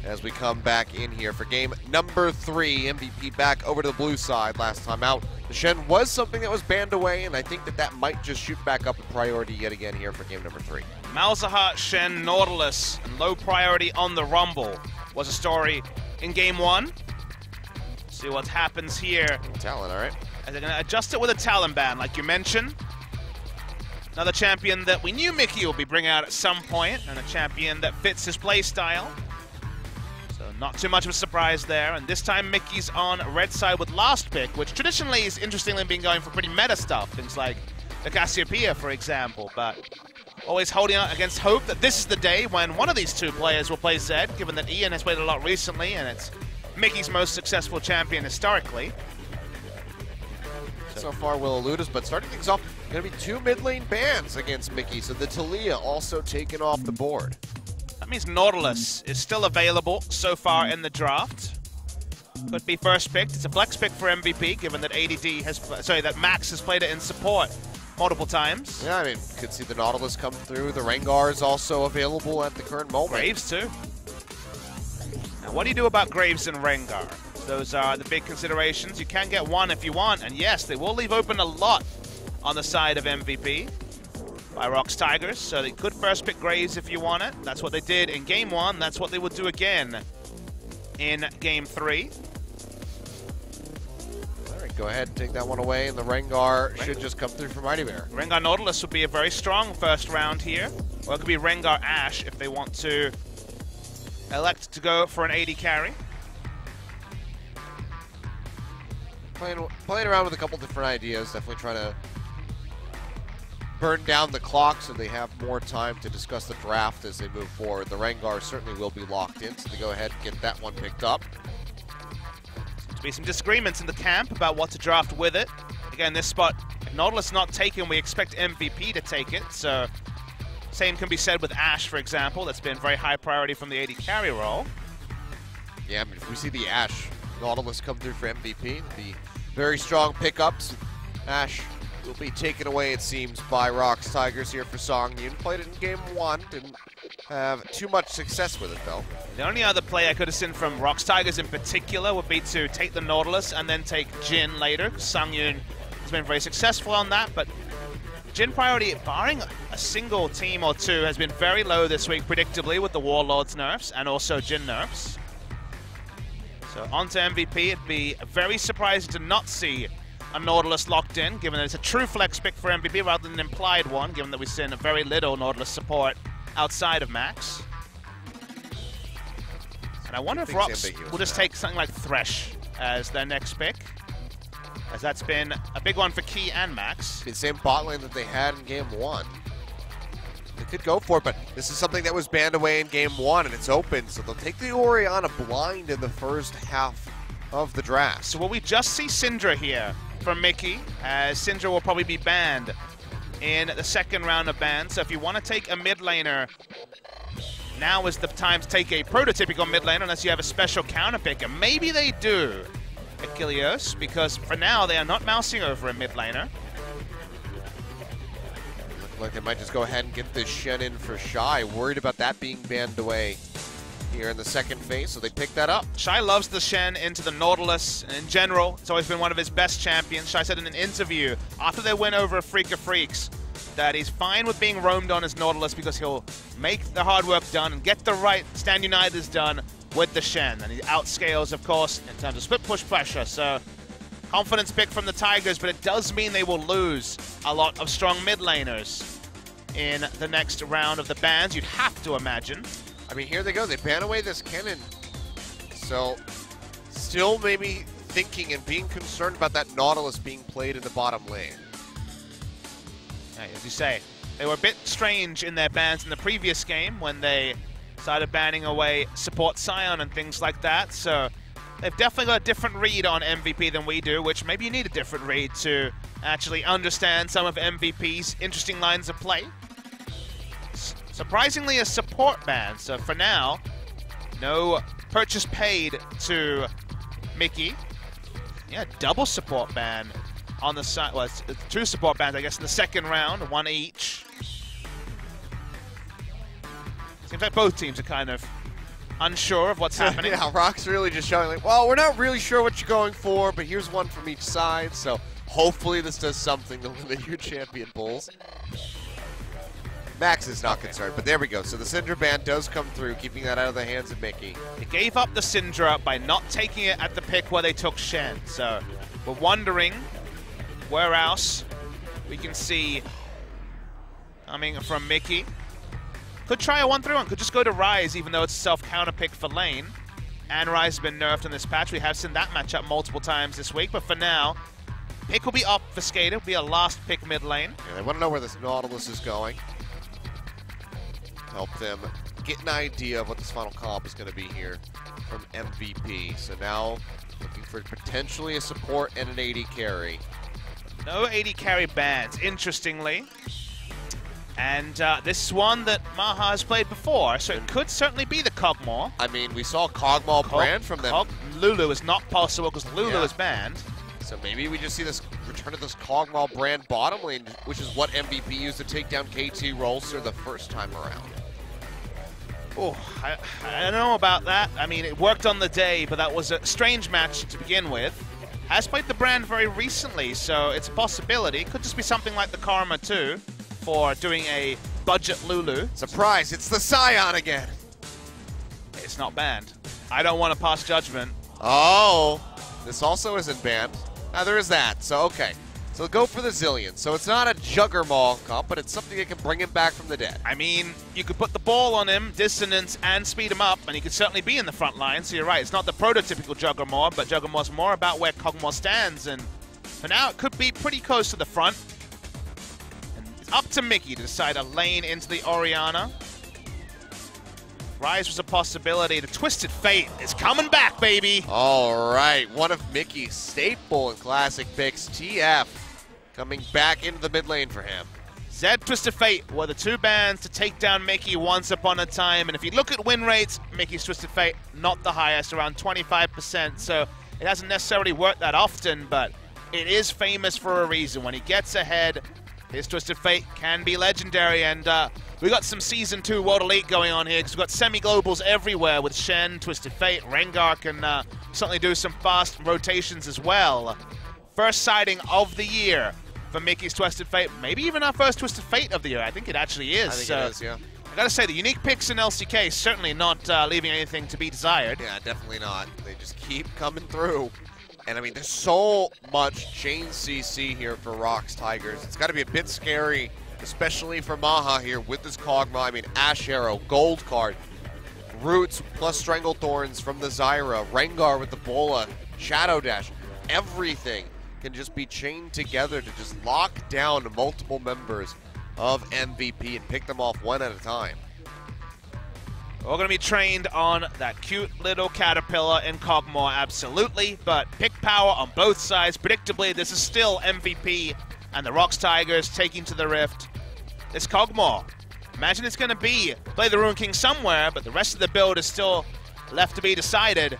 as we come back in here for game number 3. MVP back over to the blue side last time out. The Shen was something that was banned away, and I think that might just shoot back up in priority yet again here for game number 3. Malzahar, Shen, Nautilus, and low priority on the Rumble was a story in game 1. See what happens here. Talon, all right. As they're going to adjust it with a Talon ban, like you mentioned. Another champion that we knew Mickey will be bringing out at some point, and a champion that fits his play style. So not too much of a surprise there. And this time Mickey's on red side with last pick, which traditionally is interestingly been going for pretty meta stuff. Things like the Cassiopeia, for example. But always holding out against hope that this is the day when one of these two players will play Zed, given that Ian has played a lot recently, and it's Mickey's most successful champion historically. So far will elude us, but starting things off, going to be 2 mid lane bans against Mickey, so the Talia also taken off the board. That means Nautilus is still available so far in the draft. Could be first picked. It's a flex pick for MVP, given that that Max has played it in support multiple times. Yeah, I mean, could see the Nautilus come through. The Rengar is also available at the current moment. Graves too. Now, what do you do about Graves and Rengar? Those are the big considerations. You can get one if you want, and yes, they will leave open a lot on the side of MVP by ROX Tigers, so they could first pick Graves if you want it. That's what they did in game 1. That's what they would do again in game 3. All right, go ahead and take that one away, and the Rengar should just come through for Mighty Bear. Rengar Nautilus would be a very strong first round here, or it could be Rengar Ashe if they want to elect to go for an AD carry. Playing around with a couple different ideas, definitely trying to burn down the clock so they have more time to discuss the draft as they move forward. The Rengar certainly will be locked in, so they go ahead and get that one picked up. Seems to be some disagreements in the camp about what to draft with it. Again, this spot, if Nautilus not taken, we expect MVP to take it, so same can be said with Ashe, for example. That's been very high priority from the AD carry role. Yeah, I mean, if we see the Ashe Nautilus come through for MVP, the very strong pickups. Ashe will be taken away, it seems, by ROX Tigers here for Songyun. Played it in game 1, didn't have too much success with it though. The only other play I could have seen from ROX Tigers in particular would be to take the Nautilus and then take Jhin later. Songyun has been very successful on that, but Jhin priority, barring a single team or two, has been very low this week, predictably, with the Warlords nerfs and also Jhin nerfs. So on to MVP. It'd be very surprising to not see a Nautilus locked in, given that it's a true flex pick for MVP rather than an implied one, given that we've seen very little Nautilus support outside of Max. And I wonder if ROX will just take something like Thresh as their next pick, as that's been a big one for Key and Max. The same bot lane that they had in game 1. They could go for it, but this is something that was banned away in game 1, and it's open, so they'll take the Orianna blind in the first half of the draft. So will we just see Syndra here from Mickey, as Syndra will probably be banned in the second round of bans. So if you want to take a mid laner, now is the time to take a prototypical mid laner, unless you have a special counter pick, and maybe they do, Achilles, because for now they are not mousing over a mid laner. Like they might just go ahead and get this Shen in for Shy. Worried about that being banned away here in the second phase, so they pick that up. Shy loves the Shen into the Nautilus, and in general, it's always been one of his best champions. Shy said in an interview after their win over Freak of Freaks that he's fine with being roamed on his Nautilus because he'll make the hard work done and get the right Stand United's done with the Shen. And he outscales, of course, in terms of split push pressure. So confidence pick from the Tigers, but it does mean they will lose a lot of strong mid laners in the next round of the bans, you'd have to imagine. I mean, here they go. They ban away this cannon. So still maybe thinking and being concerned about that Nautilus being played in the bottom lane. Yeah, as you say, they were a bit strange in their bans in the previous game when they started banning away support Scion and things like that. So they've definitely got a different read on MVP than we do, which maybe you need a different read to actually understand some of MVP's interesting lines of play. Surprisingly, a support ban. So for now, no purchase paid to Mickey. Yeah, double support ban on the side. Well, it's two support bans, I guess, in the second round, one each. Seems like both teams are kind of unsure of what's happening. Yeah, ROX really just showing like, well, we're not really sure what you're going for, but here's one from each side, so hopefully this does something to limit your champion pulls. Max is not concerned, but there we go. So the Syndra ban does come through, keeping that out of the hands of Mickey. They gave up the Syndra by not taking it at the pick where they took Shen. So we're wondering where else we can see coming from Mickey. Could try a 1-3-1, could just go to Ryze, even though it's a self-counter pick for lane. And Ryze has been nerfed in this patch. We have seen that matchup multiple times this week, but for now, pick will be obfuscated. It'll be a last pick mid lane. Yeah, they want to know where this Nautilus is going. Help them get an idea of what this final comp is going to be here from MVP. So now looking for potentially a support and an AD carry. No AD carry bans, interestingly. And this is one that Maha has played before, so it could certainly be the Kog'Maw. I mean, we saw Kog'Maw brand from them. Lulu is not possible because Lulu is banned. So maybe we just see this return of this Kog'Maw brand bottom lane, which is what MVP used to take down KT Rolster the first time around. Oh, I don't know about that. I mean, it worked on the day, but that was a strange match to begin with. Has played the brand very recently, so it's a possibility. Could just be something like the Karma too, for doing a budget Lulu. Surprise, it's the Scion again. It's not banned. I don't want to pass judgment. Oh, this also isn't banned. Now there is that, so okay. So go for the Zillion. So it's not a Juggermaw comp, but it's something that can bring him back from the dead. I mean, you could put the ball on him, dissonance, and speed him up, and he could certainly be in the front line, so you're right. It's not the prototypical Juggermaw, but Juggermaw's more about where Kog'Maw stands, and for now it could be pretty close to the front. And it's up to Mickey to decide a lane into the Orianna. Ryze was a possibility. The Twisted Fate is coming back, baby! All right, one of Mickey's staple and classic picks, TF, coming back into the mid lane for him. Zed, Twisted Fate were the two bans to take down Mickey once upon a time, and if you look at win rates, Mickey's Twisted Fate not the highest, around 25%, so it hasn't necessarily worked that often, but it is famous for a reason. When he gets ahead, his Twisted Fate can be legendary, and we got some Season 2 World Elite going on here, because we've got semi-globals everywhere with Shen, Twisted Fate. Rengar can certainly do some fast rotations as well. First sighting of the year for Mickey's Twisted Fate. Maybe even our first Twisted Fate of the year. I think it actually is. I think it is, yeah. I gotta say, the unique picks in LCK certainly not leaving anything to be desired. Yeah, definitely not. They just keep coming through. And I mean, there's so much chain CC here for ROX Tigers. It's got to be a bit scary, especially for Maha here with this Kog'Maw. I mean, Ash Arrow, Gold Card, Roots plus Stranglethorns from the Zyra, Rengar with the Bola, Shadow Dash. Everything can just be chained together to just lock down multiple members of MVP and pick them off one at a time. We're going to be trained on that cute little caterpillar in Kog'Maw, absolutely, but pick power on both sides. Predictably, this is still MVP, and the ROX Tigers taking to the Rift. This Kog'Maw, imagine it's going to be play the Ruin King somewhere, but the rest of the build is still left to be decided,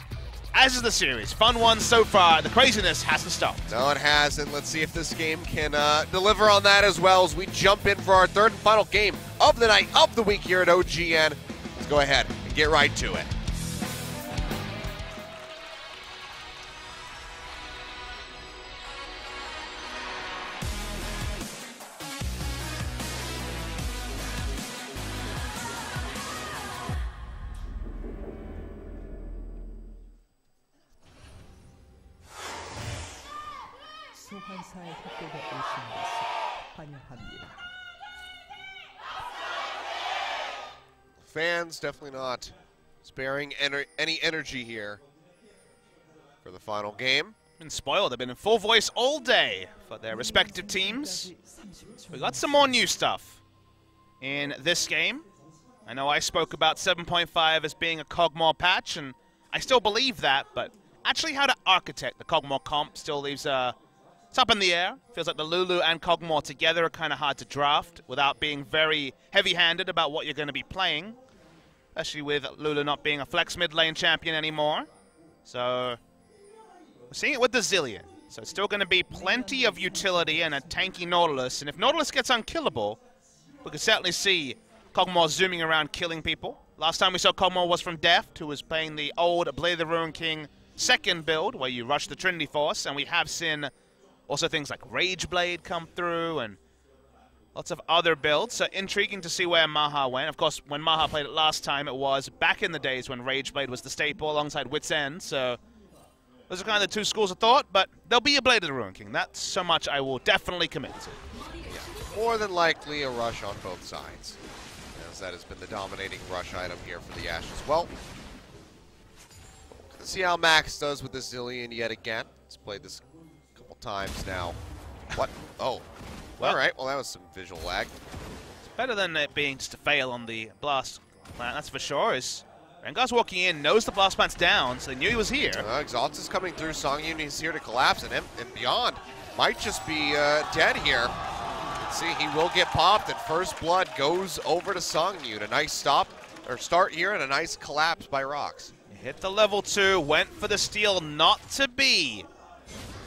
as is the series. Fun one so far. The craziness hasn't stopped. No, it hasn't. Let's see if this game can deliver on that as well as we jump in for our third and final game of the night, of the week here at OGN. Let's go ahead and get right to it. 소환사의 협곡에 오신 것을 환영합니다. Fans definitely not sparing any energy here for the final game. Been spoiled. They've been in full voice all day for their respective teams. We got some more new stuff in this game. I know I spoke about 7.5 as being a Kog'Maw patch, and I still believe that, but actually how to architect the Kog'Maw comp still leaves it's up in the air. Feels like the Lulu and Kog'Maw together are kind of hard to draft without being very heavy-handed about what you're going to be playing, especially with Lulu not being a flex mid lane champion anymore. So we're seeing it with the Zillion. So it's still going to be plenty of utility and a tanky Nautilus, and if Nautilus gets unkillable, we could certainly see Kog'Maw zooming around killing people. Last time we saw Commo was from Deft, who was playing the old Blade of the Ruin King second build, where you rush the Trinity Force, and we have seen also things like Rage Blade come through, and lots of other builds. So intriguing to see where Maha went. Of course, when Maha played it last time, it was back in the days when Rage Blade was the staple alongside Wit's End, so those are kind of the two schools of thought, but there'll be a Blade of the Ruin King. That's so much I will definitely commit to. Yeah, more than likely a rush on both sides, as that has been the dominating rush item here for the Ashes. Well, let's see how Max does with this Zillion yet again. He's played this a couple times now. What? Oh. Well, all right, well, that was some visual lag. It's better than it being just a fail on the blast plant, that's for sure. Rengar's walking in, knows the blast plant's down, so they knew he was here. Exalt is coming through. Songyun is here to collapse, and Beyond might just be dead here. See, he will get popped, and First Blood goes over to Songyun. A nice start here, and a nice collapse by ROX. Hit the level 2, went for the steal, not to be.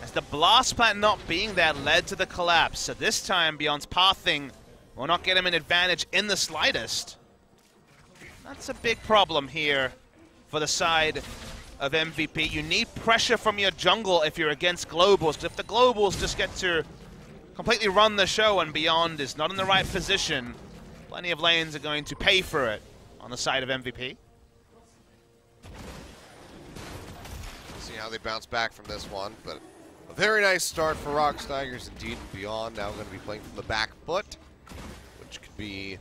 As the blast plant not being there led to the collapse. So this time, Beyond's pathing will not get him an advantage in the slightest. That's a big problem here for the side of MVP. You need pressure from your jungle if you're against globals, because if the globals just get to completely run the show and Beyond is not in the right position, plenty of lanes are going to pay for it on the side of MVP. See how they bounce back from this one, but a very nice start for ROX Tigers indeed. Beyond now going to be playing from the back foot, which could be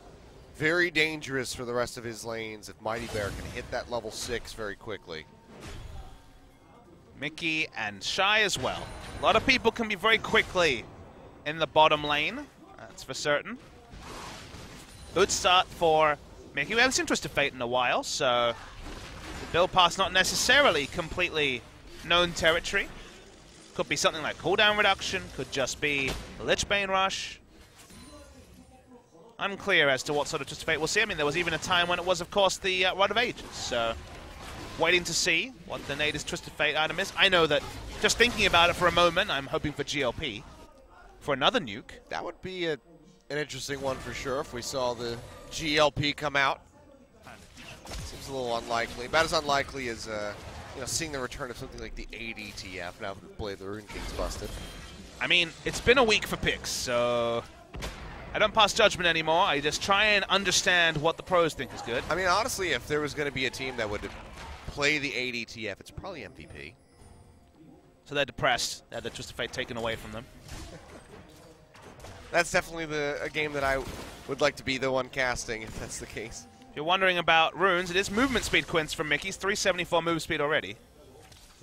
very dangerous for the rest of his lanes if Mighty Bear can hit that level 6 very quickly. Mickey and Shy as well. A lot of people can be very quickly in the bottom lane, that's for certain. Good start for Mickey. We haven't seen Twisted Fate in a while, so the build path's not necessarily completely known territory. Could be something like cooldown reduction, could just be a Lichbane rush. Unclear as to what sort of Twisted Fate we'll see. I mean, there was even a time when it was, of course, the Rod of Ages. So, waiting to see what the latest Twisted Fate item is. I know that just thinking about it for a moment, I'm hoping for GLP. For another nuke. That would be an interesting one for sure if we saw the GLP come out. Seems a little unlikely. About as unlikely as seeing the return of something like the ADTF now that Blade of the Ruin King's busted. I mean, it's been a week for picks, so I don't pass judgment anymore. I just try and understand what the pros think is good. I mean, honestly, if there was going to be a team that would play the ADTF, it's probably MVP. So they're depressed. They had the Twisted Fate taken away from them. That's definitely a game that I would like to be the one casting, if that's the case. If you're wondering about runes, it is movement speed quints from Mickey's 374 move speed already.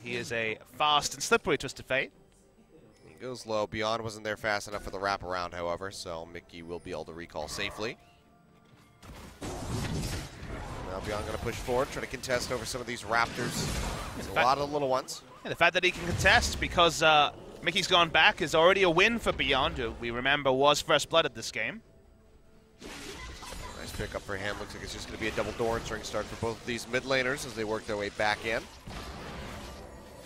He is a fast and slippery Twisted Fate. He goes low. Beyond wasn't there fast enough for the wraparound, however, so Mickey will be able to recall safely. Now Beyond going to push forward, try to contest over some of these Raptors. There's a lot of little ones. Yeah, the fact that he can contest because Mickey's gone back is already a win for Beyond, who we remember was First Blood at this game. Nice pickup for him. Looks like it's just going to be a double door and start for both of these mid laners as they work their way back in.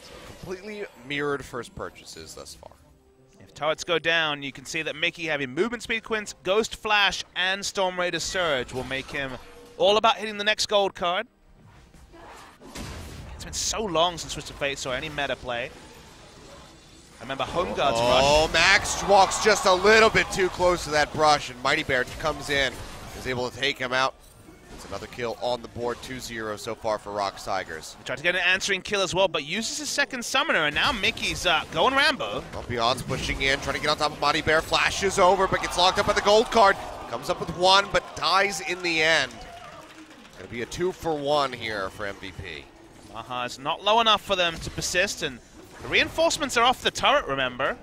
So completely mirrored first purchases thus far. If turrets go down, you can see that Mickey having movement speed quints, Ghost Flash, and Storm Raider Surge will make him all about hitting the next gold card. It's been so long since Twisted Fate saw any meta play. I remember Home Guard's rush. Oh, Max walks just a little bit too close to that brush, and Mighty Bear comes in, is able to take him out. It's another kill on the board, 2-0 so far for ROX Tigers. He tried to get an answering kill as well, but uses his second summoner, and now Mickey's going Rambo. Well, Beyond's pushing in, trying to get on top of Mighty Bear, flashes over, but gets locked up by the gold card. Comes up with one, but dies in the end. Gonna be a 2-for-1 here for MVP. It's not low enough for them to persist, and the reinforcements are off the turret, remember.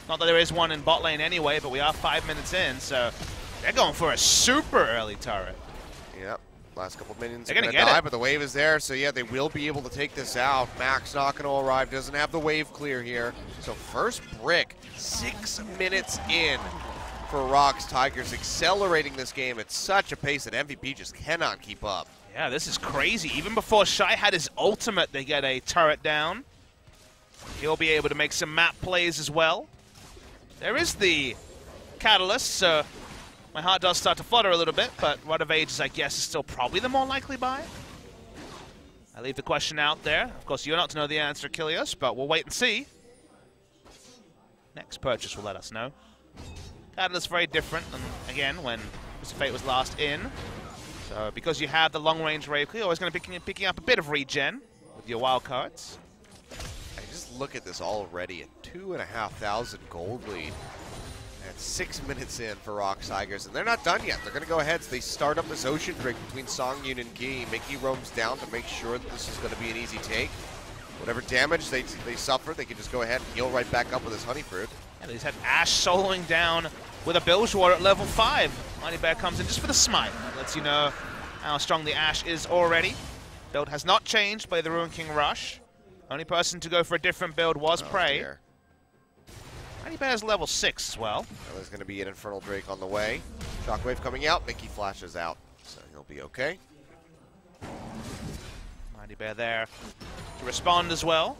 Not that there is one in bot lane anyway, but we are 5 minutes in, so they're going for a super early turret. Yep, last couple of minions They're are going to get die, it. but the wave is there, so yeah, they will be able to take this out. Max not going to arrive, doesn't have the wave clear here. So first brick, 6 minutes in for ROX Tigers, accelerating this game at such a pace that MVP just cannot keep up. Yeah, this is crazy. Even before Shy had his ultimate, they get a turret down. He'll be able to make some map plays as well. There is the Catalyst, so My heart does start to flutter a little bit, but Rod of Ages, I guess, is still probably the more likely buy. I leave the question out there. Of course, you're not to know the answer, Kilios, but we'll wait and see. Next purchase will let us know. Catalyst's very different than, again, when Mr. Fate was last in. So, because you have the long-range Rave, you're always going to be picking up a bit of regen with your wild cards. I just look at this already, a 2,500 gold lead. And 6 minutes in for ROX Tigers, and they're not done yet. They're going to go ahead, so they start up this ocean drink between Songyun and Gi. Mickey roams down to make sure that this is going to be an easy take. Whatever damage they suffer, they can just go ahead and heal right back up with his honey fruit. And they just had Ashe soloing down with a Bilgewater at level 5. Mighty Bear comes in just for the smite. Lets you know how strong the Ashe is already. Build has not changed by the Ruin King Rush. Only person to go for a different build was Prey. Dear. Mighty Bear's level 6 as well. Now there's going to be an Infernal Drake on the way. Shockwave coming out, Mickey flashes out, so he'll be okay. Mighty Bear there to respond as well.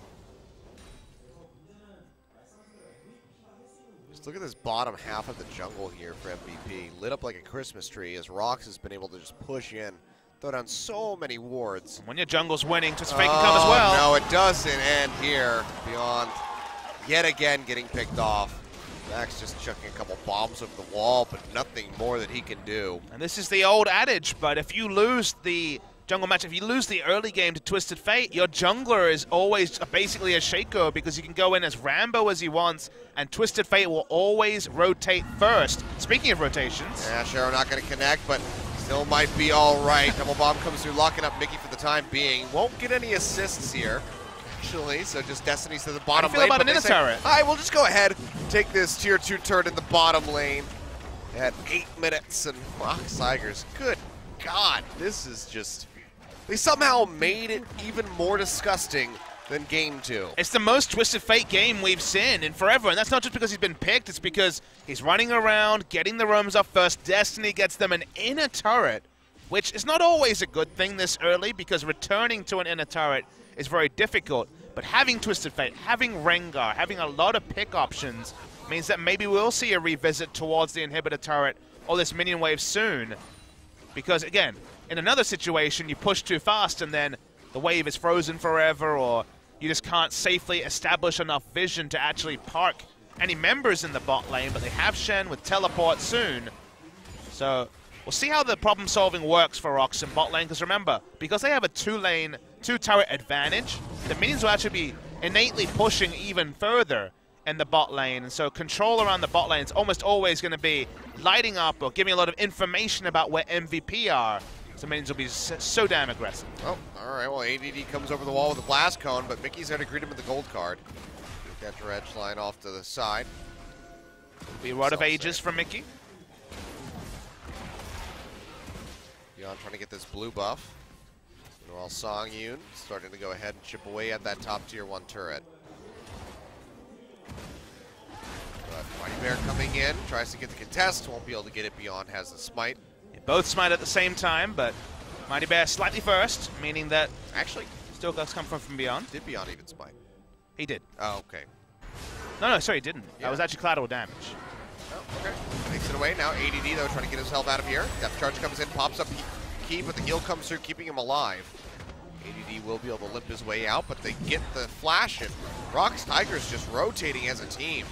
Just look at this bottom half of the jungle here for MVP. Lit up like a Christmas tree as ROX has been able to just push in, throw down so many wards. When your jungle's winning, Twisted Fate can come as well. No, it doesn't end here. Beyond yet again getting picked off. Max just chucking a couple bombs over the wall, but nothing more that he can do. And this is the old adage, but if you lose the jungle match, if you lose the early game to Twisted Fate, your jungler is always basically a Shaco because he can go in as Rambo as he wants, and Twisted Fate will always rotate first. Speaking of rotations. Yeah, Sharo not going to connect, but still might be all right. Double bomb comes through, locking up Mickey for the time being. Won't get any assists here, actually, so just Destiny's to the bottom How do you feel lane. about an inner turret? All right, we'll just go ahead, take this tier 2 turret in the bottom lane at 8 minutes, and ROX Tigers, good God, this is just... They somehow made it even more disgusting than Game 2. It's the most Twisted Fate game we've seen in forever, and that's not just because he's been picked, it's because he's running around, getting the roams up first. Destiny gets them an inner turret, which is not always a good thing this early, because returning to an inner turret is very difficult. But having Twisted Fate, having Rengar, having a lot of pick options means that maybe we'll see a revisit towards the inhibitor turret or this minion wave soon. Because, again, in another situation, you push too fast and then the wave is frozen forever, or you just can't safely establish enough vision to actually park any members in the bot lane, but they have Shen with teleport soon. So we'll see how the problem solving works for ROX in bot lane, because remember, because they have a two turret advantage, the minions will actually be innately pushing even further in the bot lane, and so control around the bot lane is almost always going to be lighting up or giving a lot of information about where MVP are. So minions will be so damn aggressive. Oh, all right, well, ADD comes over the wall with a blast cone, but Mickey's there to greet him with the gold card. Get that edge line off to the side. Be Rod of Ages from Mickey. Beyond trying to get this blue buff. While Songyun starting to go ahead and chip away at that top tier 1 turret. But Mighty Bear coming in, tries to get the contest, won't be able to get it. Beyond has the smite. Both smite at the same time, but Mighty Bear slightly first, meaning that Actually, still does come from Beyond. did Beyond even smite? He did. Oh, okay. No, sorry, he didn't. Yeah. That was actually collateral damage. Oh, okay. Takes it away. Now ADD, though, trying to get himself out of here. Depth charge comes in, pops up Key, but the heal comes through, keeping him alive. ADD will be able to limp his way out, but they get the flash, and ROX Tigers just rotating as a team.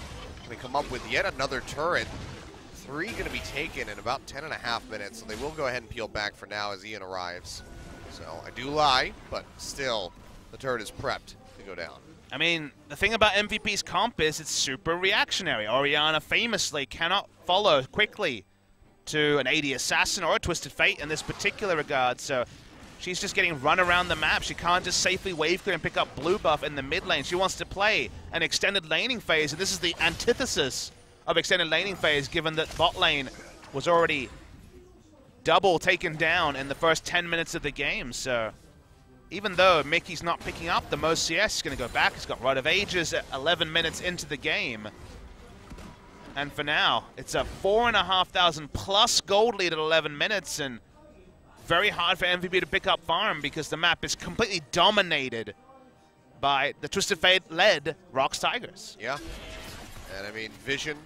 They come up with yet another turret. 3 going to be taken in about 10.5 minutes, so they will go ahead and peel back for now as Ian arrives. So I do lie, but still, the turret is prepped to go down. I mean, the thing about MVP's comp is it's super reactionary. Orianna famously cannot follow quickly to an AD Assassin or a Twisted Fate in this particular regard, so she's just getting run around the map. She can't just safely wave clear and pick up blue buff in the mid lane. She wants to play an extended laning phase, and this is the antithesis of extended laning phase, given that bot lane was already double taken down in the first 10 minutes of the game. So even though Mickey's not picking up the most CS, he's going to go back. He's got Rod of Ages at 11 minutes into the game. And for now, it's a 4,500 plus gold lead at 11 minutes, and very hard for MVP to pick up farm because the map is completely dominated by the Twisted Fate-led ROX Tigers. Yeah. And I mean, vision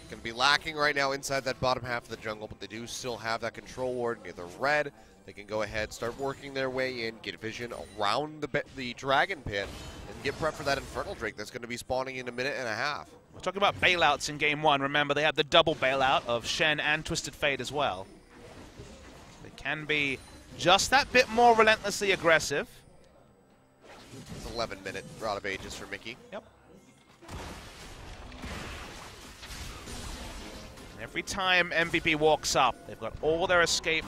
Going to be lacking right now inside that bottom half of the jungle, but they do still have that control ward near the red. They can go ahead, start working their way in, get vision around the Dragon Pit, and get prep for that Infernal Drake that's going to be spawning in a minute and a half. We're talking about bailouts in Game 1. Remember, they have the double bailout of Shen and Twisted Fate as well. They can be just that bit more relentlessly aggressive. It's 11-minute Rod of Ages for Mickey. Yep. And every time MVP walks up, they've got all their escape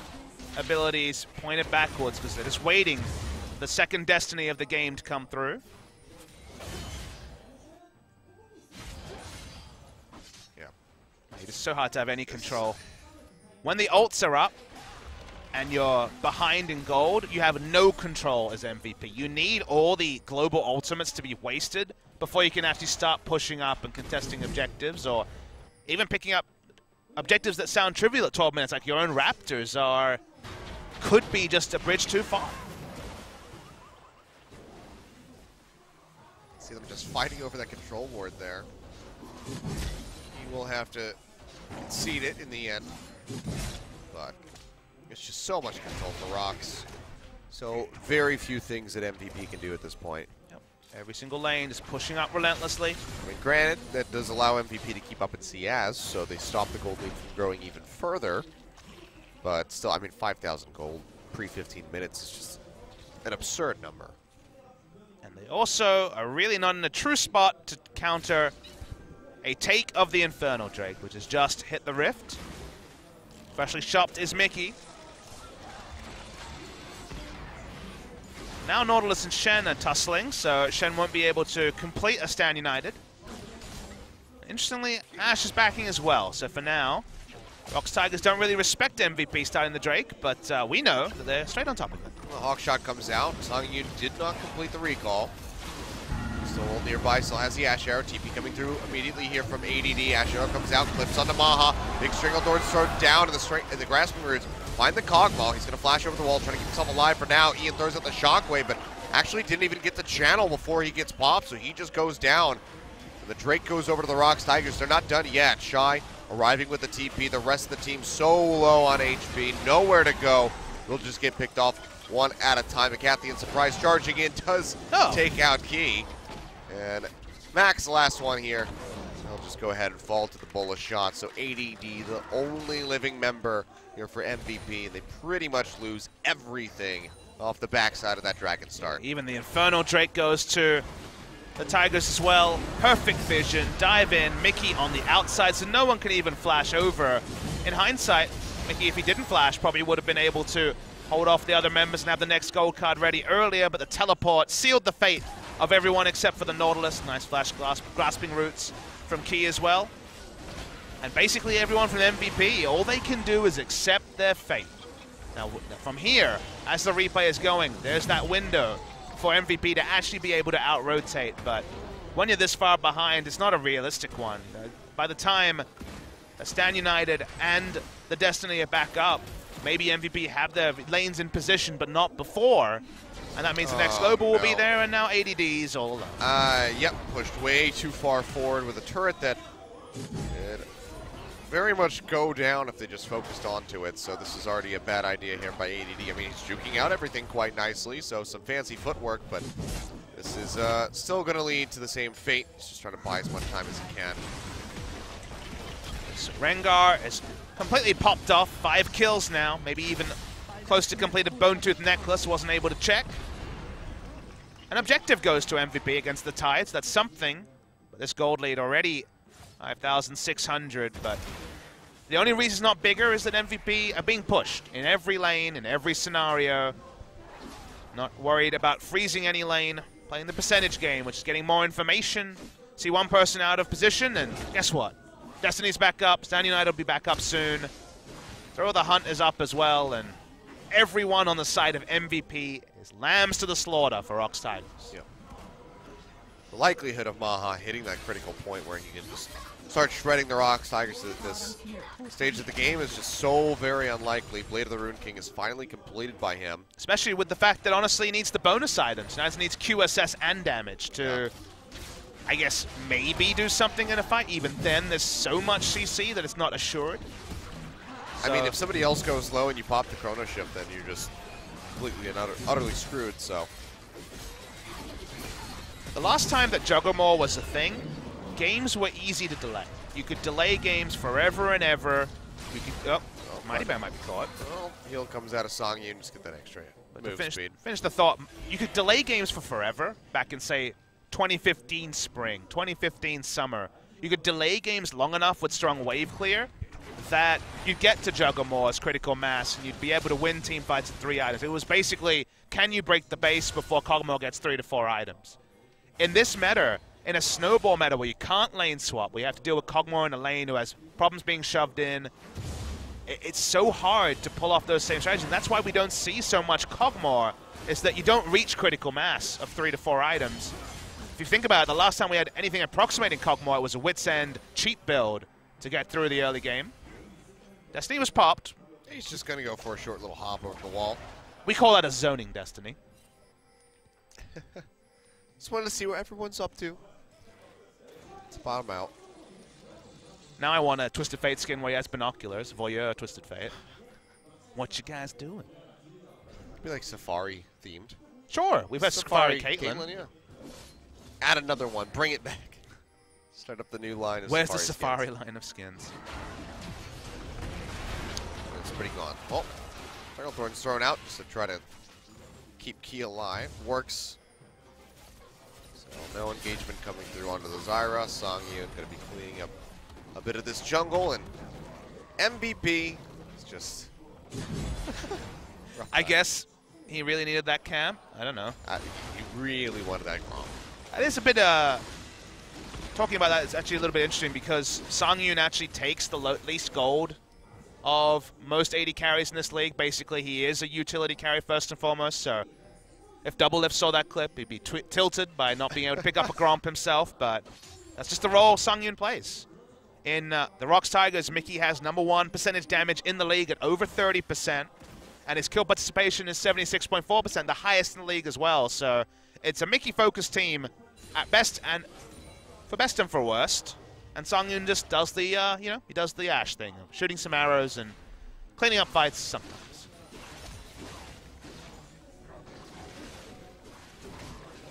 abilities pointed backwards because they're just waiting for the second destiny of the game to come through. Yeah. It is so hard to have any control. When the ults are up and you're behind in gold, you have no control as MVP. You need all the global ultimates to be wasted before you can actually start pushing up and contesting objectives, or even picking up objectives that sound trivial at 12 minutes, like your own Raptors could be just a bridge too far. See them just fighting over that control ward there. He will have to concede it in the end, but it's just so much control for ROX. So very few things that MVP can do at this point. Yep. Every single lane is pushing up relentlessly. I mean, granted, that does allow MVP to keep up in CS, so they stop the gold lead from growing even further. But still, I mean, 5,000 gold pre-15 minutes is just an absurd number. And they also are really not in a true spot to counter a take of the Infernal Drake, which has just hit the rift. Freshly shopped is Mickey. Now Nautilus and Shen are tussling, so Shen won't be able to complete a Stand United. Interestingly, Ashe is backing as well, so for now, ROX Tigers don't really respect MVP starting the Drake, but we know that they're straight on top of it. The Hawk Shot comes out. Songyun did not complete the recall. Still nearby, still has the Ashe Arrow. TP coming through immediately here from ADD. Ashe Arrow comes out, clips onto Maha. Big Strangledor's thrown down in the Grasping Roots. Find the Cogmaw. He's going to flash over the wall, trying to keep himself alive for now. Ian throws out the Shockwave, but actually didn't even get the channel before he gets popped, so he just goes down. And the Drake goes over to the ROX Tigers. They're not done yet. Shy arriving with the TP. The rest of the team so low on HP. Nowhere to go. They'll just get picked off one at a time. McCathy in surprise charging in does take out Key. And Max, the last one here. He'll just go ahead and fall to the bullet shot. So ADD, the only living member here for MVP, and they pretty much lose everything off the backside of that Dragon start. Even the Infernal Drake goes to the Tigers as well. Perfect vision, dive in, Mickey on the outside, so no one can even flash over. In hindsight, Mickey, if he didn't flash, probably would have been able to hold off the other members and have the next gold card ready earlier, but the teleport sealed the fate of everyone except for the Nautilus. Nice flash grasping roots from Key as well. And basically everyone from MVP, all they can do is accept their fate. Now from here, as the replay is going, there's that window for MVP to actually be able to out-rotate, but when you're this far behind, it's not a realistic one. By the time Stand United and the Destiny are back up, maybe MVP have their lanes in position, but not before. And that means the next global will be there, and now ADD's all alone. Yep, pushed way too far forward with a turret that did very much go down if they just focused onto it. So this is already a bad idea here by ADD. I mean, he's juking out everything quite nicely, so some fancy footwork, but this is still going to lead to the same fate. He's just trying to buy as much time as he can. So Rengar is completely popped off. 5 kills now, maybe even close to completed Bone Tooth Necklace, wasn't able to check. An objective goes to MVP against the Tides. That's something. But this gold lead already 5,600. But the only reason it's not bigger is that MVP are being pushed in every lane, in every scenario. Not worried about freezing any lane. Playing the percentage game, which is getting more information. See one person out of position, and guess what? Destiny's back up. Stand United will be back up soon. Throw the Hunt is up as well, and everyone on the side of MVP is lambs to the slaughter for ROX Tigers. Yeah. The likelihood of Maha hitting that critical point where he can just start shredding the ROX Tigers at this stage of the game is just so very unlikely. Blade of the Rune King is finally completed by him. Especially with the fact that honestly he needs the bonus items. Now he needs QSS and damage to I guess, maybe do something in a fight. Even then, there's so much CC that it's not assured. I mean, if somebody else goes low and you pop the chrono shift, then you're just completely and utterly screwed, so. The last time that Juggermore was a thing, games were easy to delay. You could delay games forever and ever. You could, Mighty Bear might be caught. Well, heal comes out of Songyun, just get that extra move speed. Finish the thought. You could delay games for forever back in, say, 2015 spring, 2015 summer. You could delay games long enough with strong wave clear that you'd get to Juggermore's critical mass and you'd be able to win team fights at 3 items. It was basically, can you break the base before Kog'Maw gets 3 to 4 items? In this meta, in a snowball meta where you can't lane swap, where you have to deal with Kog'Maw in a lane who has problems being shoved in, it's so hard to pull off those same strategies. And that's why we don't see so much Kog'Maw, is that you don't reach critical mass of 3 to 4 items. If you think about it, the last time we had anything approximating Kog'Maw, it was a Wit's End cheat build to get through the early game. Destiny was popped. He's just going to go for a short little hop over the wall. We call that a zoning Destiny. Just wanted to see what everyone's up to. Let's bottom out. Now I want a Twisted Fate skin where he has binoculars. Voyeur Twisted Fate. What you guys doing? It'd be like Safari themed. Sure, we've had Safari Caitlyn. Yeah. Add another one. Bring it back. Start up the new line of Where's Safari the Safari skins. line of skins? It's pretty gone. Oh, Final Thorn's thrown out just to try to keep Key alive. Works. So no engagement coming through onto the Zyra. Songyun going to be cleaning up a bit of this jungle, and MVP is just. I guess he really needed that camp. I don't know. He really wanted that wrong. It is a bit, talking about that is actually a little bit interesting because Songyun actually takes the least gold of most AD carries in this league. Basically, he is a utility carry first and foremost, so if Doublelift saw that clip, he'd be tilted by not being able to pick up a Gromp himself, but that's just the role Songyun plays. In the ROX Tigers, Mickey has #1 percentage damage in the league at over 30%, and his kill participation is 76.4%, the highest in the league as well, so it's a Mickey-focused team at best and for best and for worst. And Songyun just does the, he does the Ashe thing, shooting some arrows and cleaning up fights sometimes.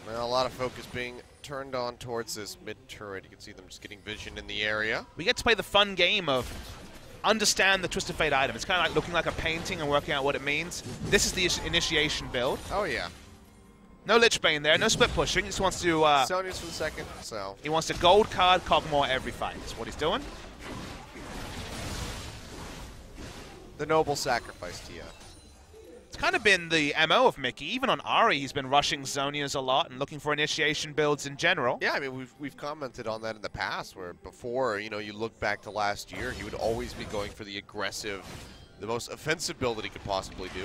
Well, a lot of focus being turned on towards this mid-turret. You can see them just getting vision in the area. We get to play the fun game of understand the Twisted Fate item. It's kind of like looking like a painting and working out what it means. This is the initiation build. Oh, yeah. No Lich Bane there, no split pushing. He just wants to... Sonya's for the second, so... He wants to gold card Kog'Maw every fight. That's what he's doing. The noble sacrifice to you. It's kind of been the MO of Mickey. Even on Ahri, he's been rushing Zonias a lot and looking for initiation builds in general. Yeah, I mean, we've commented on that in the past, where before, you know, you look back to last year, he would always be going for the aggressive, the most offensive build that he could possibly do.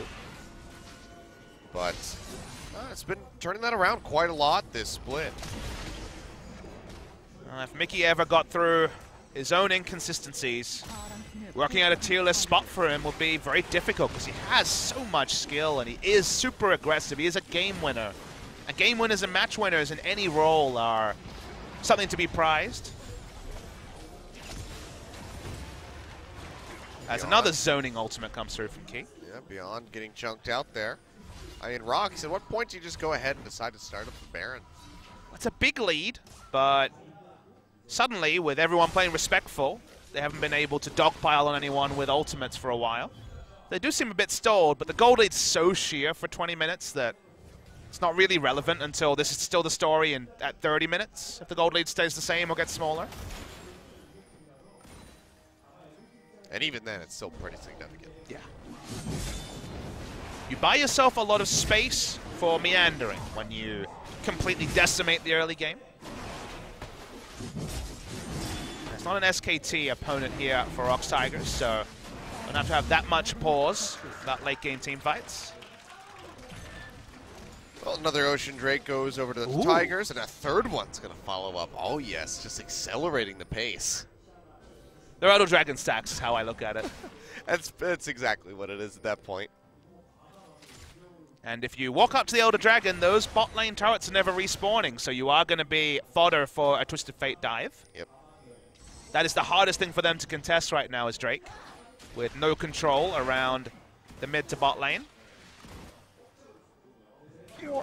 But it's been turning that around quite a lot this split. If Mickey ever got through his own inconsistencies, working out a tier list spot for him will be very difficult because he has so much skill and he is super aggressive. He is a game winner. And game winners and match winners in any role are something to be prized. As another zoning ultimate comes through from Key. Yeah, Beyond getting chunked out there. I mean, ROX, at what point do you just go ahead and decide to start up the Baron? It's a big lead, but suddenly, with everyone playing respectful, they haven't been able to dogpile on anyone with ultimates for a while. They do seem a bit stalled, but the gold lead's so sheer for 20 minutes that it's not really relevant until this is still the story at 30 minutes, if the gold lead stays the same or gets smaller. And even then, it's still pretty significant. Yeah. You buy yourself a lot of space for meandering when you completely decimate the early game. It's not an SKT opponent here for ROX Tigers, so don't have to have that much pause for that late game team fights. Well, another Ocean Drake goes over to the Tigers, and a third one's going to follow up. Oh, yes, just accelerating the pace. They're Auto Dragon stacks is how I look at it. That's exactly what it is at that point. And if you walk up to the Elder Dragon, those bot lane turrets are never respawning, so you are going to be fodder for a Twisted Fate dive. Yep. That is the hardest thing for them to contest right now is Drake, with no control around the mid to bot lane.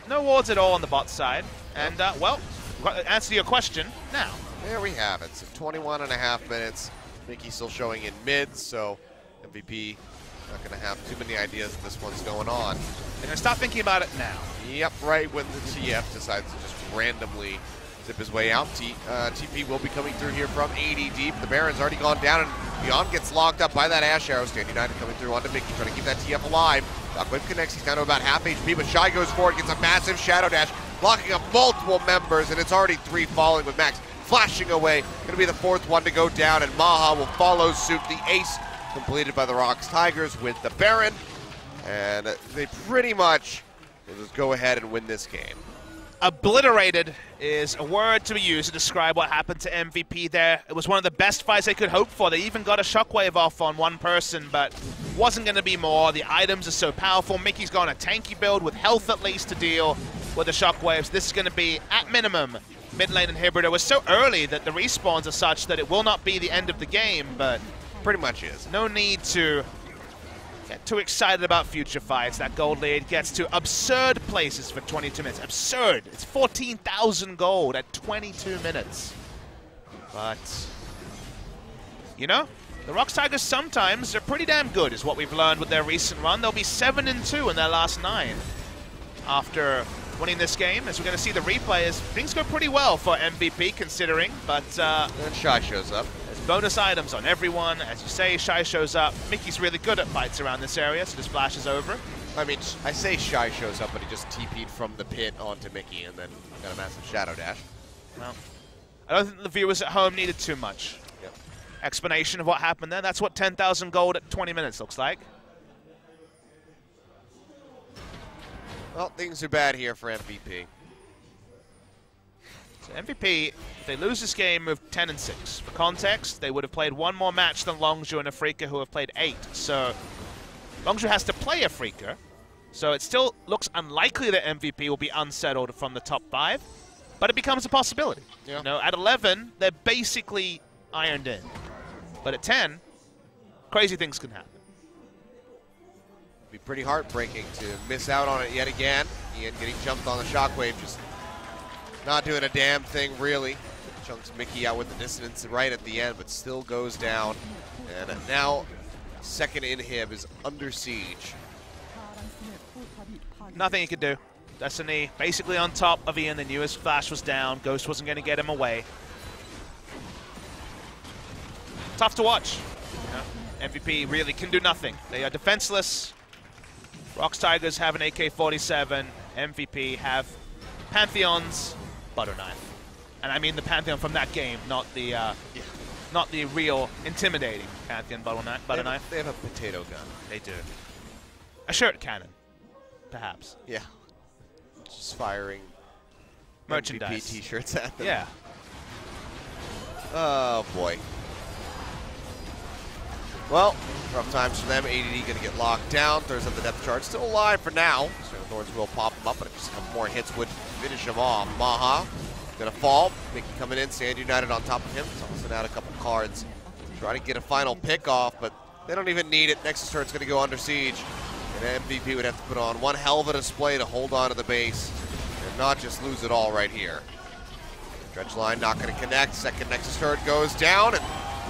No wards at all on the bot side. And, well, answer to your question now. There we have it. So 21.5 minutes. Mickey still showing in mid, so MVP not going to have too many ideas if this one's going on. They're going to start thinking about it now. Yep, right when the TF decides to just randomly zip his way out. TP will be coming through here from 80 deep. The Baron's already gone down, and Beyond gets locked up by that Ash Arrow. Stand United coming through onto Mickey, trying to keep that TF alive. Shockwave connects, he's down to about half HP, but Shy goes forward, gets a massive Shadow Dash, blocking up multiple members, and it's already 3 falling with Max flashing away. Going to be the 4th one to go down, and Maha will follow suit. The ace completed by the ROX Tigers with the Baron, and they pretty much will just go ahead and win this game. Obliterated is a word to be used to describe what happened to MVP there. It was one of the best fights they could hope for. They even got a shockwave off on one person, but wasn't going to be more. The items are so powerful. Mickey's got a tanky build with health at least to deal with the shockwaves. This is going to be, at minimum, mid lane inhibitor. It was so early that the respawns are such that it will not be the end of the game, but pretty much is. No need to get too excited about future fights. That gold lead gets to absurd places for 22 minutes. Absurd. It's 14,000 gold at 22 minutes. But, you know, the ROX Tigers sometimes are pretty damn good, is what we've learned with their recent run. They'll be 7-2 in their last 9 after winning this game. As we're going to see the replay, as things go pretty well for MVP considering, but then Shy shows up. There's bonus items on everyone. As you say, Shy shows up. Mickey's really good at fights around this area, so just flashes over. I mean, I say Shy shows up, but he just TP'd from the pit onto Mickey and then got a massive Shadow Dash. Well, I don't think the viewers at home needed too much explanation of what happened there. That's what 10,000 gold at 20 minutes looks like. Well, things are bad here for MVP. So MVP, if they lose this game, move 10-6. For context, they would have played one more match than Longzhu and Afrika, who have played 8. So Longzhu has to play Afrika. So it still looks unlikely that MVP will be unsettled from the top 5, but it becomes a possibility. Yeah. You know, at 11, they're basically ironed in. But at 10, crazy things can happen. Be pretty heartbreaking to miss out on it yet again. Ian getting jumped on the shockwave, just not doing a damn thing really. Chunks Mickey out with the dissonance right at the end, but still goes down. And now second inhib is under siege. Nothing he could do. Destiny basically on top of Ian. They knew his flash was down. Ghost wasn't going to get him away. Tough to watch. You know, MVP really can do nothing. They are defenseless. ROX Tigers have an AK-47. MVP have Pantheon's butter knife. And I mean the Pantheon from that game, not the real intimidating Pantheon butter knife. They have a potato gun. They do. A shirt cannon, perhaps. Yeah. Just firing merchandise MVP t-shirts at them. Yeah. Oh boy. Well, rough times for them. ADD going to get locked down. Throws up the depth chart. Still alive for now. So Thorns will pop him up, but just a couple more hits would finish him off. Maha going to fall. Mickey coming in. Stand United on top of him. Tossing out a couple cards. Trying to get a final pick off, but they don't even need it. Nexus turn's going to go under siege. And MVP would have to put on one hell of a display to hold on to the base and not just lose it all right here. Dredge line not going to connect. Second Nexus turret goes down, and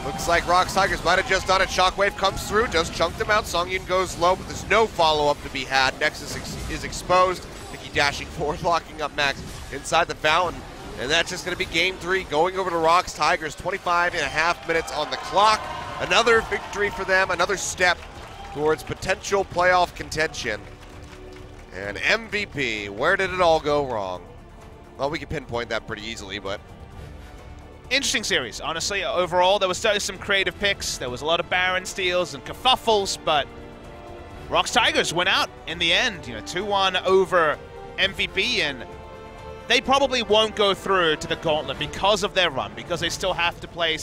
looks like ROX Tigers might have just done it. Shockwave comes through, just chunked them out. Songyun goes low, but there's no follow-up to be had. Nexus is exposed. Mickey dashing forward, locking up Max inside the fountain. And that's just going to be game 3, going over to ROX Tigers. 25.5 minutes on the clock. Another victory for them, another step towards potential playoff contention. And MVP, where did it all go wrong? Well, we can pinpoint that pretty easily, but interesting series, honestly. Overall, there was certainly some creative picks. There was a lot of Baron steals and kerfuffles, but ROX Tigers went out in the end, 2-1 over MVP, and they probably won't go through to the gauntlet because of their run, because they still have to play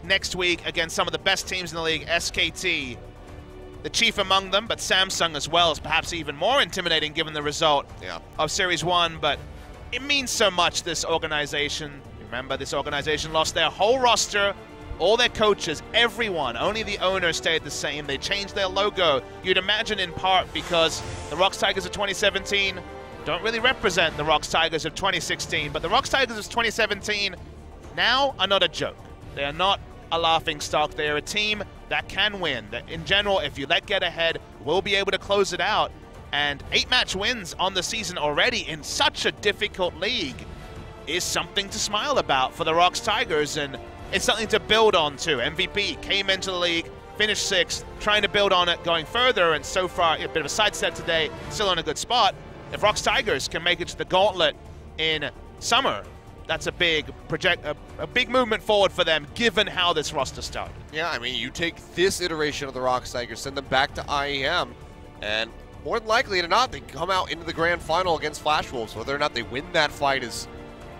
next week against some of the best teams in the league, SKT. the chief among them, but Samsung as well is perhaps even more intimidating given the result of Series 1. But it means so much, this organization. Remember, this organization lost their whole roster, all their coaches, everyone. Only the owner stayed the same. They changed their logo. You'd imagine in part because the ROX Tigers of 2017 don't really represent the ROX Tigers of 2016. But the ROX Tigers of 2017 now are not a joke. They are not a laughing stock. They are a team that can win. That in general, if you let get ahead, will be able to close it out. And 8-match wins on the season already in such a difficult league is something to smile about for the ROX Tigers, and it's something to build on too. MVP came into the league, finished 6th, trying to build on it going further, and so far a bit of a sidestep today, still in a good spot. If ROX Tigers can make it to the gauntlet in summer, that's a big big movement forward for them, given how this roster started. Yeah, I mean, you take this iteration of the ROX Tigers, send them back to IEM, and more than likely to not, they come out into the grand final against Flash Wolves. Whether or not they win that fight is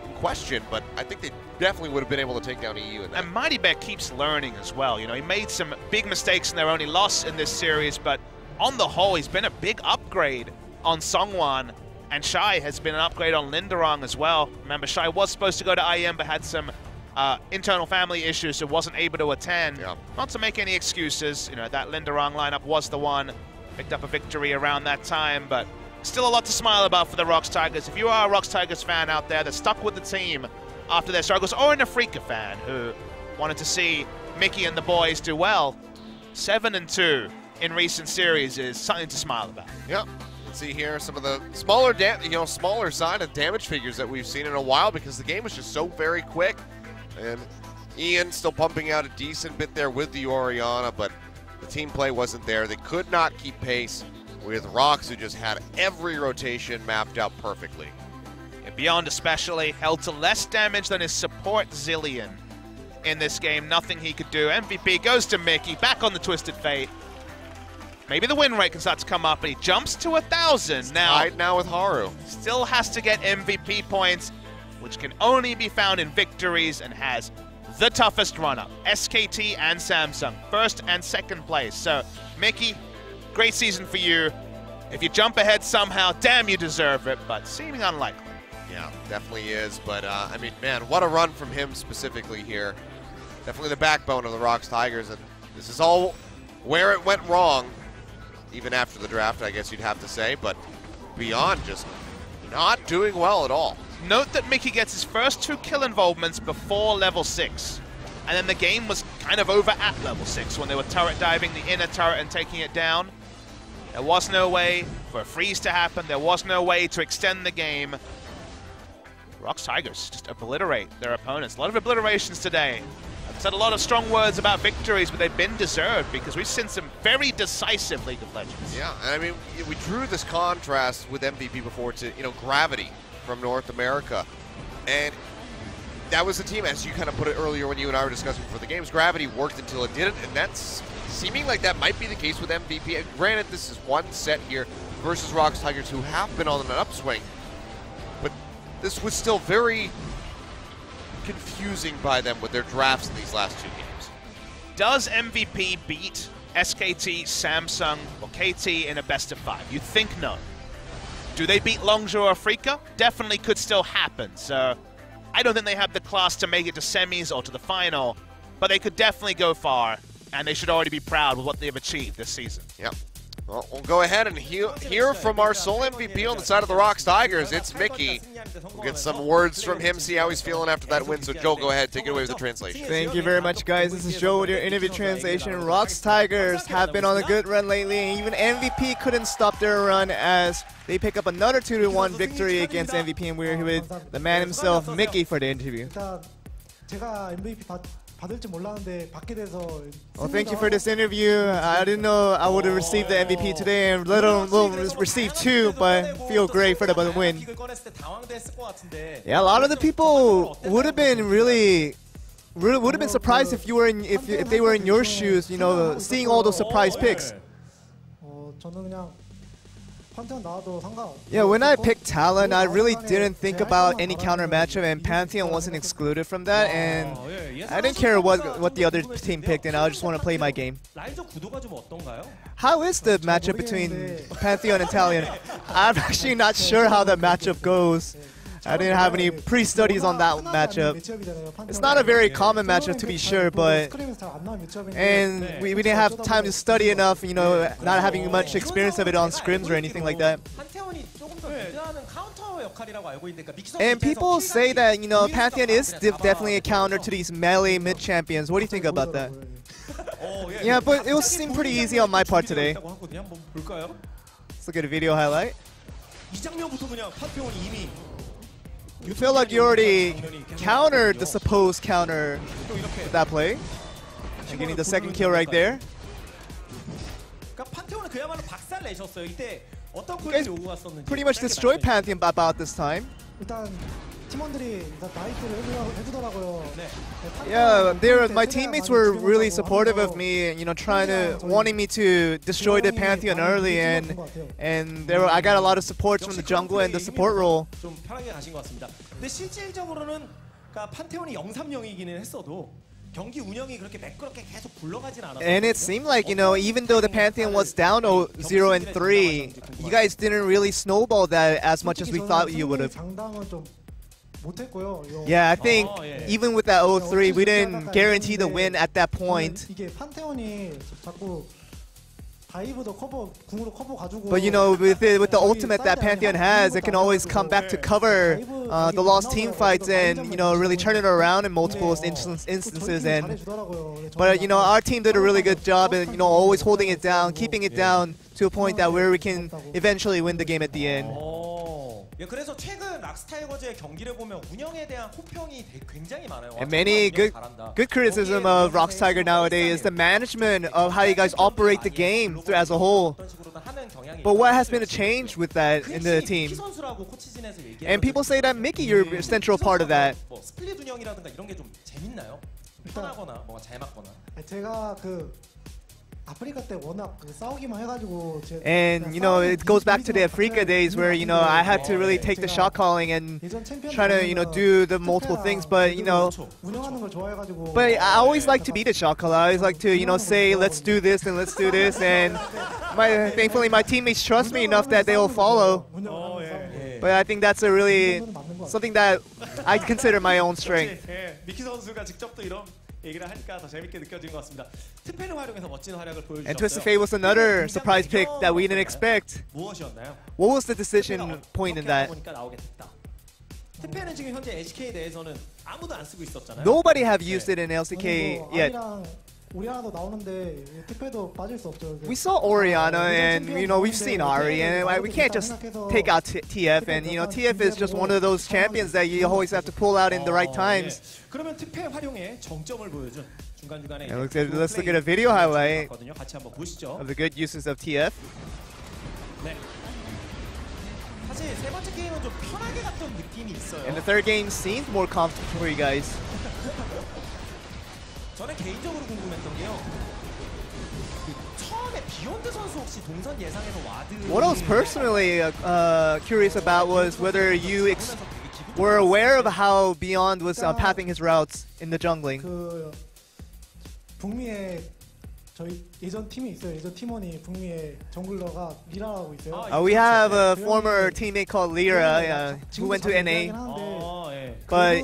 in question, but I think they definitely would have been able to take down EU in that. And Mighty Bear keeps learning as well. You know, he made some big mistakes in their only loss in this series, but on the whole, he's been a big upgrade on Songwan. And Shai has been an upgrade on Linderong as well. Remember, Shai was supposed to go to IEM, but had some internal family issues, so wasn't able to attend. Yeah. Not to make any excuses, you know, that Linderong lineup was the one. Picked up a victory around that time, but still a lot to smile about for the ROX Tigers. If you are a ROX Tigers fan out there that stuck with the team after their struggles, or an Afrika fan who wanted to see Mickey and the boys do well, 7-2 in recent series is something to smile about. Yep. See here some of the smaller side of damage figures that we've seen in a while, because the game was just so very quick. And Ian still pumping out a decent bit there with the Orianna, but the team play wasn't there. They could not keep pace with ROX, who just had every rotation mapped out perfectly. And Beyond especially held to less damage than his support Zillion in this game. Nothing he could do. MVP goes to Mickey, back on the Twisted Fate. Maybe the win rate can start to come up, and he jumps to 1,000 now. Right now with Haru. Still has to get MVP points, which can only be found in victories, and has the toughest run-up. SKT and Samsung, 1st and 2nd place. So, Mickey, great season for you. If you jump ahead somehow, damn, you deserve it, but seeming unlikely. Yeah, definitely is. But, I mean, man, what a run from him specifically here. Definitely the backbone of the ROX Tigers, and this is all where it went wrong. Even after the draft, I guess you'd have to say, but Beyond just not doing well at all. Note that Mickey gets his first 2 kill involvements before level 6, and then the game was kind of over at level 6 when they were turret diving the inner turret and taking it down. There was no way for a freeze to happen. There was no way to extend the game. ROX Tigers just obliterate their opponents. A lot of obliterations today. I've said a lot of strong words about victories, but they've been deserved because we've seen some very decisive League of Legends. Yeah, and I mean, we drew this contrast with MVP before to, Gravity from North America. And that was the team, as you kind of put it earlier when you and I were discussing before the games, Gravity worked until it didn't, and that's seeming like that might be the case with MVP. And granted, this is one set here versus ROX Tigers, who have been on an upswing, but this was still very confusing by them with their drafts in these last 2 games. Does MVP beat SKT, Samsung, or KT in a best of 5? You'd think no. Do they beat Longzhou or Afrika? Definitely could still happen. So I don't think they have the class to make it to semis or to the final, but they could definitely go far, and they should already be proud with what they've achieved this season. Yep. Well, we'll go ahead and hear from our sole MVP on the side of the ROX Tigers. It's Mickey. We'll get some words from him, see how he's feeling after that win. So, Joel, go ahead, take it away with the translation. Thank you very much, guys. This is Joe with your interview translation. ROX Tigers have been on a good run lately, and even MVP couldn't stop their run as they pick up another 2-1 victory against MVP, and we're here with the man himself, Mickey, for the interview. Well, thank you for this interview. I didn't know I would have received the MVP today, and let alone receive 2, but feel great for the win. Yeah, a lot of the people would have been would have been surprised if you were if they were in your shoes, seeing all those surprise picks. Yeah, when I picked Talon, I really didn't think about any counter matchup, and Pantheon wasn't excluded from that, and I didn't care what the other team picked, and I just want to play my game. How is the matchup between Pantheon and Talon? I'm actually not sure how that matchup goes. I didn't have any pre-studies on that matchup. It's not a very common matchup to be sure, but we didn't have time to study enough, you know, not having much experience of it on scrims or anything like that. And people say that, you know, Pantheon is definitely a counter to these melee mid champions. What do you think about that? Yeah, but it will seem pretty easy on my part today. Let's look at a video highlight. You feel like you already countered the supposed counter with that play. And getting the second kill right there. You guys pretty much destroyed Pantheon by about this time. Yeah, my teammates were really supportive of me, you know, wanting me to destroy the Pantheon early, and I got a lot of support from the jungle and the support role. And it seemed like, you know, even though the Pantheon was down 0-3, you guys didn't really snowball that as much as we thought you would have. Yeah, I think even with that 0-3, we didn't guarantee the win at that point. But you know, with the ultimate that Pantheon has, it can always come back to cover the lost team fights and, you know, really turn it around in multiple instances. But you know, our team did a really good job in, you know, always holding it down, keeping it down to a point that where we can eventually win the game at the end. And many good criticism of ROX Tiger nowadays is the management of how you guys operate the game as a whole. But what has been a change with that in the team? And people say that Mickey, you're a central part of that. And you know, it goes back to the Africa days where, you know, I had to really take the shot calling and try to, you know, do the multiple things, but you know, but I always like to be the shot caller. I always like to, you know, say let's do this and let's do this, and thankfully my teammates trust me enough that they will follow. But I think that's a really something that I consider my own strength. And Twisted Fate was another surprise pick that we didn't expect. What was the decision point in that? Nobody have used it in LCK yet. We saw Orianna, and you know, we've seen Ari, and we can't just take out TF, and you know, TF is just one of those champions that you always have to pull out in the right times. And let's look at a video highlight of the good uses of TF. And the third game seems more comfortable for you guys. 저는 개인적으로 궁금했던 게요. 처음에 비욘드 선수 혹시 동선 예상에서 와드. What I was personally curious about was whether you were aware of how Beyond was pathing his routes in the jungling. 그 북미에 저희 예전 팀이 있어요. 예전 팀원이 북미에 정글러가 리라라고 있어요. We have a former teammate called Lira who went to NA. But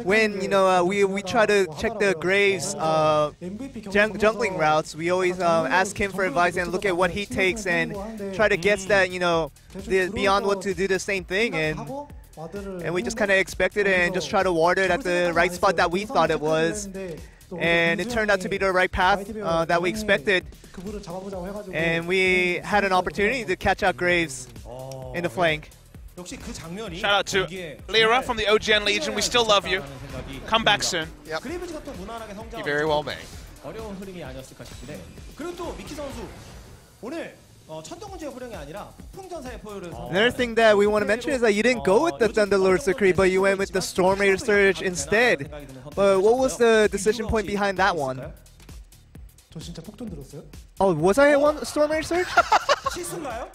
when, you know, we try to check the Graves jungling routes, we always ask him for advice and look at what he takes and try to guess that, you know, Beyond what to do the same thing, and we just kind of expected it and just try to ward it at the right spot that we thought it was. And it turned out to be the right path that we expected. And we had an opportunity to catch out Graves in the flank. Shout out to Lira from the OGN Legion. We still love you. Come back soon. Yep. He very well may. Another thing that we want to mention is that you didn't go with the Thunderlord Decree, but you went with the Storm Raider Surge instead. But what was the decision point behind that one? Oh, was I one Storm Raider Surge? 실수인가요?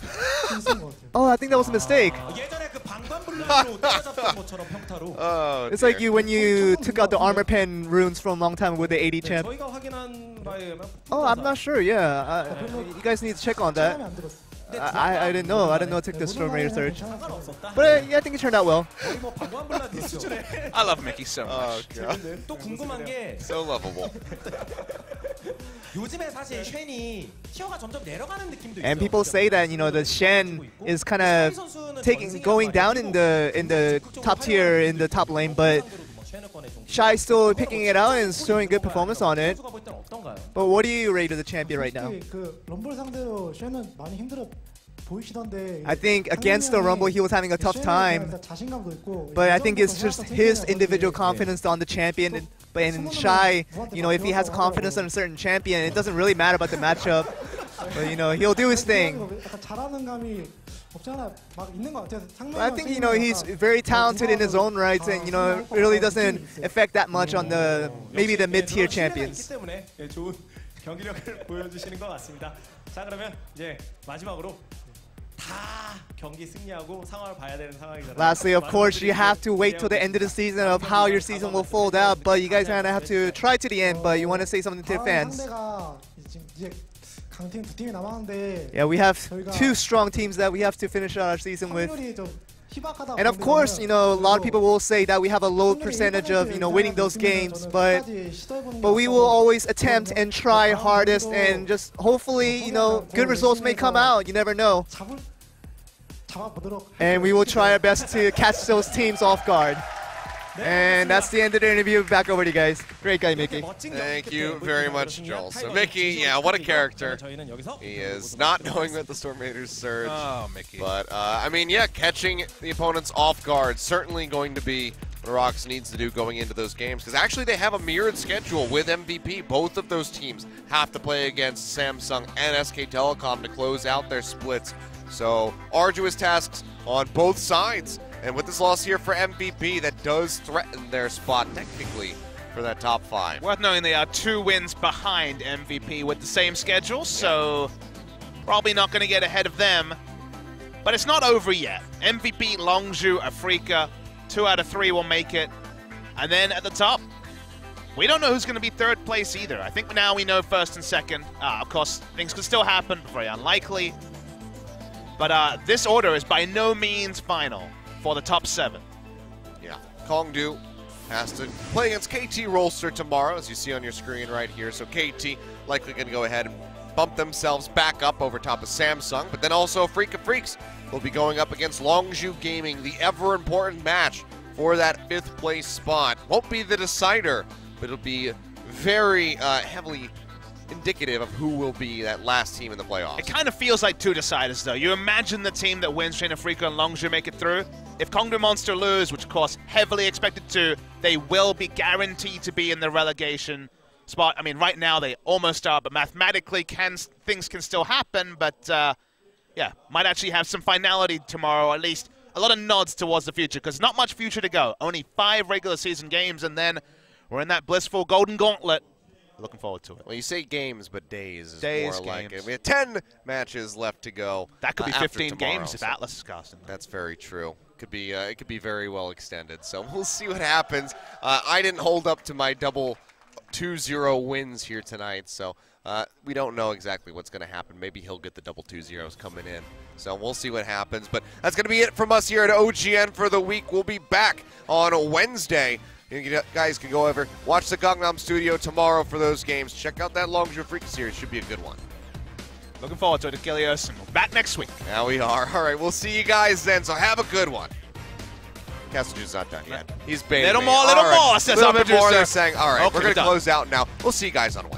실수인 것 같아요. Oh, I think that was a mistake. 예전에 그 방관불량으로 때려잡던 것처럼 평타로. Oh, It's like you when you took out the armor pen runes from a long time with the AD 네, champ. 저희가 확인한 바에 의하면 Oh, I'm not sure. Yeah, you guys need to check on that. 체감이 안 들었어. I didn't know. I didn't know it took the Storm Raider surge. 상관없었다. But yeah, I think it turned out well. 거의 뭐 방관불량 수준에. I love Mickey so oh much. God. 또 궁금한 게 So lovable. 요즘에 사실 쉔이 티어가 점점 내려가는 느낌도 있어요. And people say that the Shen is kind of going down in the top tier in the top lane, but Shy still picking it out and showing good performance on it. But what do you rate of the champion right now? 솔직히 그 럼블 상대로 쉐는 많이 힘들어 보이시던데. I think against the Rumble he was having a tough time, 자신감도 있고. but I think it's just his individual confidence on the champion. But in Shy, if he has confidence on a certain champion, it doesn't really matter about the matchup. But he'll do his thing. 약간 잘하는 감이 없지 않아 막 있는 것 같아요. I think he's very talented in his own rights, and it really doesn't affect that much on maybe the mid-tier champions. 때문에 좋은 경기력을 보여주시는 것 같습니다. 자 그러면 이제 마지막으로 다 경기 승리하고 상황을 봐야 되는 상황이잖아요. Lastly, of course, you have to wait till the end of the season of how your season will fold out. But you guys kind of have to try to the end. But you want to say something to the fans? 상대가 지금 이제 강팀 두 팀이 남았는데. Yeah, we have two strong teams that we have to finish our season with. And of course, a lot of people will say that we have a low percentage of, winning those games, but we will always attempt and try hardest, and just hopefully, good results may come out. You never know. And we will try our best to catch those teams off guard. And that's the end of the interview. Back over to you guys. Great guy, Mickey. Thank you very much, Joel. So Mickey, yeah, what a character. He is not knowing what the Storm Raiders surge. Oh, Mickey. But, I mean, yeah, catching the opponents off guard, certainly going to be what ROX needs to do going into those games. Because actually they have a mirrored schedule with MVP. Both of those teams have to play against Samsung and SK Telecom to close out their splits. So, arduous tasks on both sides. And with this loss here for MVP, that does threaten their spot technically for that top 5. Worth knowing they are 2 wins behind MVP with the same schedule, so probably not going to get ahead of them. But it's not over yet. MVP, Longzhu, Afrika, 2 out of 3 will make it. And then at the top, we don't know who's going to be 3rd place either. I think now we know 1st and 2nd. Of course, things could still happen, very unlikely. But this order is by no means final for the top 7. Yeah, Kongdu has to play against KT Rolster tomorrow, as you see on your screen right here. So KT likely going to go ahead and bump themselves back up over top of Samsung. But then also Freaka Freaks will be going up against Longzhu Gaming, the ever-important match for that 5th place spot. Won't be the decider, but it'll be very heavily indicative of who will be that last team in the playoffs. It kind of feels like 2 deciders, though. You imagine the team that wins Train Afrika and Longzhu make it through. If Kongdu Monster lose, which of course heavily expected to, they will be guaranteed to be in the relegation spot. I mean, right now they almost are, but mathematically things can still happen. But yeah, might actually have some finality tomorrow, or at least a lot of nods towards the future, because not much future to go. Only 5 regular season games, and then we're in that blissful golden gauntlet. Looking forward to it. Well, you say games, but days is days, more like games. it. We have 10 matches left to go. That could be 15 tomorrow, games if Atlas is casting. That's very true. Could be it could be very well extended. So we'll see what happens. I didn't hold up to my double 2-0 wins here tonight, so we don't know exactly what's going to happen. Maybe he'll get the double 2-0s coming in. So we'll see what happens. But that's going to be it from us here at OGN for the week. We'll be back on Wednesday. You guys can go over, watch the Gangnam Studio tomorrow for those games. Check out that Longzhu Freak series. Should be a good one. Looking forward to it, Achilles, and we're back next week. Now we are. All right, we'll see you guys then, so have a good one. Castlejuice's not done yet. He's baiting Little me. more, All right. says a little our bit more. producer. They're saying, all right, Okay, we're going to done. close out now. We'll see you guys on Wednesday.